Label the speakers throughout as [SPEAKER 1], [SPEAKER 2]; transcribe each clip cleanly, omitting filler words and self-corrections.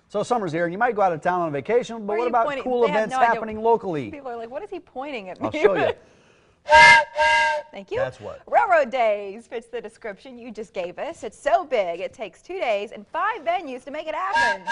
[SPEAKER 1] So summer's here, and you might go out of town on vacation, but what about cool events happening locally?
[SPEAKER 2] People are like, what is he pointing at me?
[SPEAKER 1] I'll show you.
[SPEAKER 2] Thank you.
[SPEAKER 1] That's what.
[SPEAKER 2] Railroad Days fits the description you just gave us. It's so big, it takes 2 days and 5 venues to make it happen.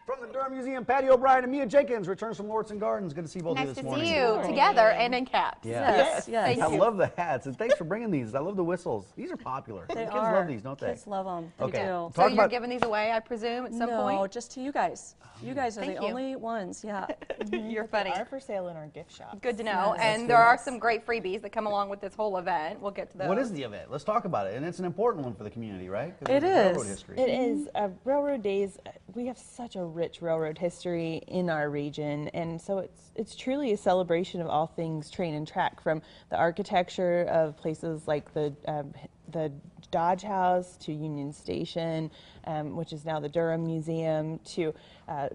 [SPEAKER 1] From the Durham Museum, Patty O'Brien and Mia Jenkins returns from Lauritzen Gardens. Good to see both of you this morning.
[SPEAKER 2] Nice to see you together and in caps.
[SPEAKER 1] Yes.
[SPEAKER 3] Yes.
[SPEAKER 1] I love the hats, and thanks for bringing these. I love the whistles. These are popular.
[SPEAKER 3] They
[SPEAKER 1] Kids
[SPEAKER 3] are.
[SPEAKER 1] love these, don't they?
[SPEAKER 3] Kids love them.
[SPEAKER 1] Okay.
[SPEAKER 3] They do.
[SPEAKER 2] So you're giving these away, I presume, at some point?
[SPEAKER 3] No, just to you guys. You guys are
[SPEAKER 2] Thank
[SPEAKER 3] the
[SPEAKER 2] you.
[SPEAKER 3] only ones, yeah.
[SPEAKER 2] You're funny.
[SPEAKER 4] They are for sale in our gift shop.
[SPEAKER 2] Good to know.
[SPEAKER 3] Yes.
[SPEAKER 2] And there are some great freebies that come along with this whole event. We'll get to those.
[SPEAKER 1] What is the event? Let's talk about it. And it's an important one for the community, right?
[SPEAKER 3] It is.
[SPEAKER 1] Railroad history.
[SPEAKER 4] It is. Railroad Days, we have such a rich railroad history in our region, and so it's truly a celebration of all things train and track, from the architecture of places like the Dodge House to Union Station, which is now the Durham Museum, to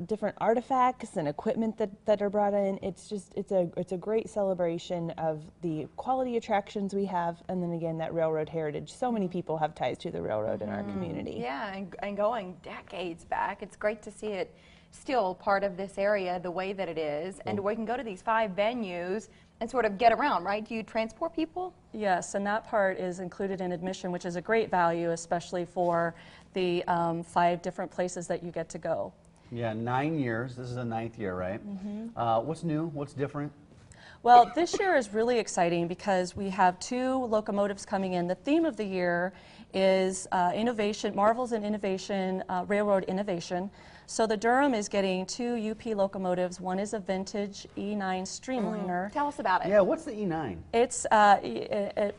[SPEAKER 4] different artifacts and equipment that are brought in. It's a great celebration of the quality attractions we have, and then again that railroad heritage. So many people have ties to the railroad in our community.
[SPEAKER 2] Yeah, and going decades back, it's great to see it still part of this area the way that it is, and we can go to these 5 venues and sort of get around, right? Do you transport people?
[SPEAKER 3] Yes, and that part is included in admission, which is a great value, especially for the 5 different places that you get to go.
[SPEAKER 1] Yeah, 9 years. This is the 9th year, right? What's new? What's different?
[SPEAKER 3] Well, this year is really exciting because we have 2 locomotives coming in. The theme of the year is innovation, marvels in innovation, railroad innovation. So the Durham is getting 2 UP locomotives. One is a vintage E9 streamliner.
[SPEAKER 2] Tell us about it.
[SPEAKER 1] Yeah, what's the E9?
[SPEAKER 3] It's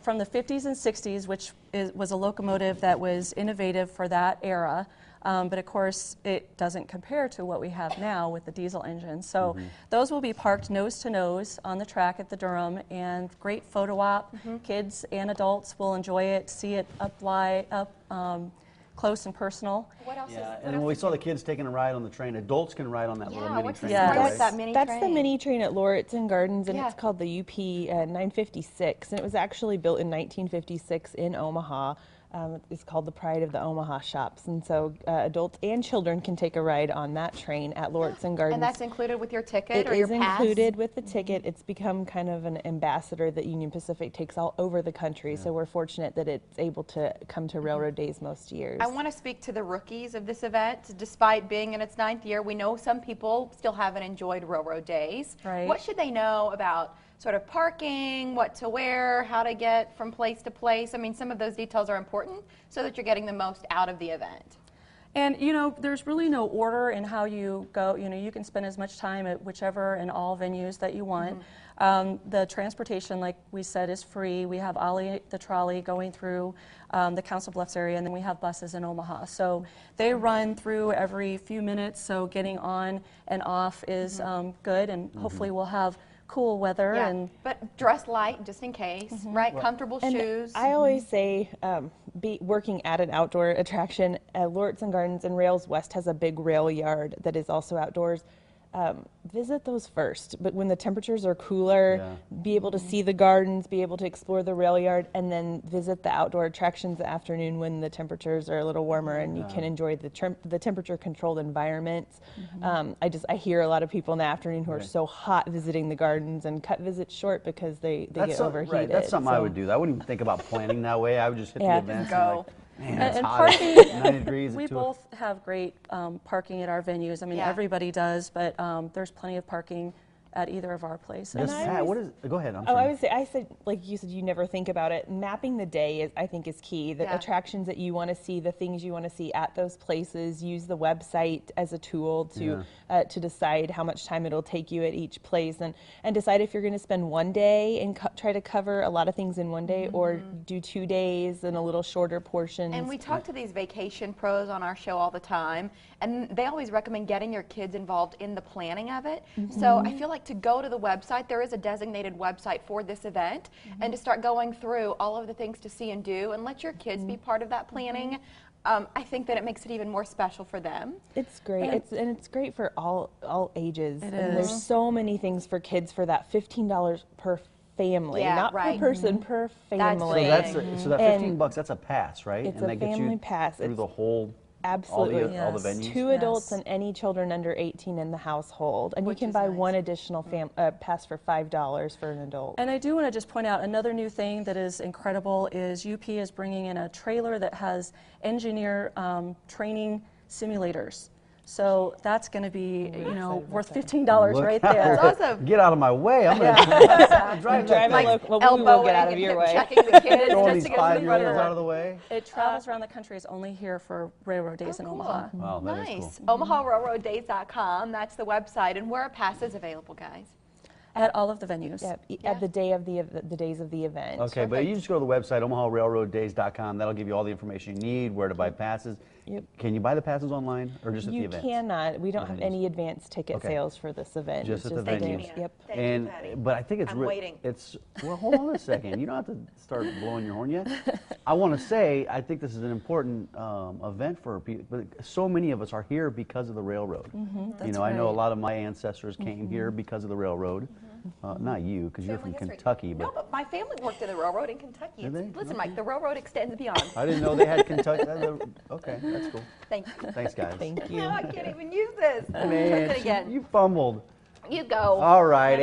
[SPEAKER 3] from the 50s and 60s, which was a locomotive that was innovative for that era. But of course, it doesn't compare to what we have now with the diesel engine. So those will be parked nose to nose on the track at the Durham, and great photo op. Kids and adults will enjoy it, see it up close and personal.
[SPEAKER 2] What else
[SPEAKER 1] Yeah,
[SPEAKER 2] is
[SPEAKER 1] and when we saw the kids taking a ride on the train, adults can ride on that little mini
[SPEAKER 2] what's
[SPEAKER 1] train.
[SPEAKER 2] the story
[SPEAKER 3] Yes.
[SPEAKER 2] with that mini
[SPEAKER 4] That's
[SPEAKER 2] train?
[SPEAKER 4] the mini train at Lauritzen Gardens, and
[SPEAKER 2] Yeah.
[SPEAKER 4] it's called the UP 956, and it was actually built in 1956 in Omaha. It's called the Pride of the Omaha Shops, and so adults and children can take a ride on that train at Lauritzen Gardens.
[SPEAKER 2] And that's included with your ticket or
[SPEAKER 4] It
[SPEAKER 2] your
[SPEAKER 4] is
[SPEAKER 2] pass?
[SPEAKER 4] included with the ticket. It's become kind of an ambassador that Union Pacific takes all over the country, so we're fortunate that it's able to come to Railroad Days most years.
[SPEAKER 2] I want to speak to the rookies of this event. Despite being in its 9th year, we know some people still haven't enjoyed Railroad Days.
[SPEAKER 3] Right.
[SPEAKER 2] What should they know about sort of parking, what to wear, how to get from place to place? I mean, some of those details are important so that you're getting the most out of the event.
[SPEAKER 3] And you know, there's really no order in how you go. You know, you can spend as much time at whichever and all venues that you want. The transportation, like we said, is free. We have Ollie the trolley going through the Council Bluffs area, and then we have buses in Omaha. So they run through every few minutes, so getting on and off is good, and hopefully we'll have cool weather.
[SPEAKER 2] Yeah,
[SPEAKER 3] And
[SPEAKER 2] but dress light just in case, right? Comfortable
[SPEAKER 4] And
[SPEAKER 2] shoes.
[SPEAKER 4] I always say, be working at an outdoor attraction. Lauritzen Gardens and RailsWest has a big rail yard that is also outdoors. Visit those first, but when the temperatures are cooler, be able to see the gardens, be able to explore the rail yard, and then visit the outdoor attractions the afternoon when the temperatures are a little warmer and you can enjoy the temperature controlled environments. I hear a lot of people in the afternoon who are so hot visiting the gardens and cut visits short because they get overheated.
[SPEAKER 1] Right, that's something I would do. I wouldn't even think about planning that way. I would just hit the events and like, man, it's
[SPEAKER 3] and
[SPEAKER 1] hot.
[SPEAKER 3] parking,
[SPEAKER 1] 90 degrees.
[SPEAKER 3] we both have great parking at our venues. I mean, everybody does, but there's plenty of parking at either of our places.
[SPEAKER 1] Yes, Pat, what is? Go ahead. I'm
[SPEAKER 4] Oh,
[SPEAKER 1] sorry.
[SPEAKER 4] I said, like you said, you never think about it. Mapping the day I think is key. The attractions that you want to see, the things you want to see at those places. Use the website as a tool to decide how much time it'll take you at each place, and decide if you're going to spend one day and try to cover a lot of things in one day, or do 2 days and a little shorter portions.
[SPEAKER 2] And we talk to these vacation pros on our show all the time, and they always recommend getting your kids involved in the planning of it. So I feel like to go to the website, there is a designated website for this event, and to start going through all of the things to see and do, and let your kids be part of that planning. I think that it makes it even more special for them.
[SPEAKER 4] It's great. It's great for all ages.
[SPEAKER 3] It
[SPEAKER 4] and
[SPEAKER 3] is.
[SPEAKER 4] there's so many things for kids for that $15 per family, not per person, per family.
[SPEAKER 1] So that $15, that's a pass, right?
[SPEAKER 4] It's
[SPEAKER 1] and
[SPEAKER 4] a
[SPEAKER 1] that gets
[SPEAKER 4] family
[SPEAKER 1] you
[SPEAKER 4] pass.
[SPEAKER 1] through the whole
[SPEAKER 4] Absolutely.
[SPEAKER 1] All the
[SPEAKER 3] Yes.
[SPEAKER 1] venues?
[SPEAKER 4] 2
[SPEAKER 3] Yes.
[SPEAKER 4] adults and any children under 18 in the household. And
[SPEAKER 2] Which
[SPEAKER 4] you can
[SPEAKER 2] is
[SPEAKER 4] buy
[SPEAKER 2] nice.
[SPEAKER 4] one additional pass for $5 for an adult.
[SPEAKER 3] And I do want to just point out another new thing that is incredible is UP is bringing in a trailer that has engineer training simulators. So that's going to be,
[SPEAKER 4] excited about
[SPEAKER 3] worth
[SPEAKER 4] that.
[SPEAKER 3] $15
[SPEAKER 1] Look
[SPEAKER 3] right
[SPEAKER 1] out.
[SPEAKER 3] there.
[SPEAKER 2] That's awesome.
[SPEAKER 1] Get out of my way. I'm going to drive that
[SPEAKER 4] Driving
[SPEAKER 1] thing.
[SPEAKER 4] local, well, we will get out of
[SPEAKER 2] and
[SPEAKER 4] your way.
[SPEAKER 2] checking the kids
[SPEAKER 1] Throwing
[SPEAKER 2] just
[SPEAKER 1] these
[SPEAKER 2] to get to the front
[SPEAKER 1] 5-year-olds
[SPEAKER 2] of the
[SPEAKER 1] out of the way.
[SPEAKER 3] It travels around the country. It's only here for Railroad Days in
[SPEAKER 2] cool.
[SPEAKER 3] Omaha.
[SPEAKER 1] Wow, that is
[SPEAKER 2] Nice.
[SPEAKER 1] cool.
[SPEAKER 2] OmahaRailroadDays.com. That's the website. And where are passes available, guys?
[SPEAKER 3] At all of the venues.
[SPEAKER 4] At the day of the days of the event.
[SPEAKER 1] Okay, but you just go to the website, OmahaRailroadDays.com. That'll give you all the information you need, where to buy passes.
[SPEAKER 4] Yep.
[SPEAKER 1] Can you buy the passes online or just at the
[SPEAKER 4] You
[SPEAKER 1] event?
[SPEAKER 4] cannot. We don't have
[SPEAKER 1] venues.
[SPEAKER 4] any advance ticket
[SPEAKER 1] Okay.
[SPEAKER 4] sales for this event.
[SPEAKER 1] Just
[SPEAKER 4] It's
[SPEAKER 1] at the
[SPEAKER 4] the
[SPEAKER 1] venues.
[SPEAKER 4] days. Yep.
[SPEAKER 2] Thank you,
[SPEAKER 1] And
[SPEAKER 2] Patty.
[SPEAKER 1] but I think it's
[SPEAKER 2] I'm waiting.
[SPEAKER 1] It's well, hold on a second. You don't have to start blowing your horn yet. I want to say I think this is an important event for people. But so many of us are here because of the railroad.
[SPEAKER 3] That's
[SPEAKER 1] You know, I know a
[SPEAKER 3] right.
[SPEAKER 1] lot of my ancestors came here because of the railroad. Not you, because you're from
[SPEAKER 2] Family history.
[SPEAKER 1] Kentucky, but
[SPEAKER 2] No, but my family worked in the railroad in Kentucky.
[SPEAKER 1] Did they?
[SPEAKER 2] Listen,
[SPEAKER 1] Okay.
[SPEAKER 2] Mike, the railroad extends beyond.
[SPEAKER 1] I didn't know they had Kentucky. Okay, that's cool.
[SPEAKER 2] Thank you.
[SPEAKER 1] Thanks, guys.
[SPEAKER 4] Thank you.
[SPEAKER 2] Now I can't even use this. Try
[SPEAKER 1] Man,
[SPEAKER 2] it again.
[SPEAKER 1] you fumbled.
[SPEAKER 2] You go.
[SPEAKER 1] All right.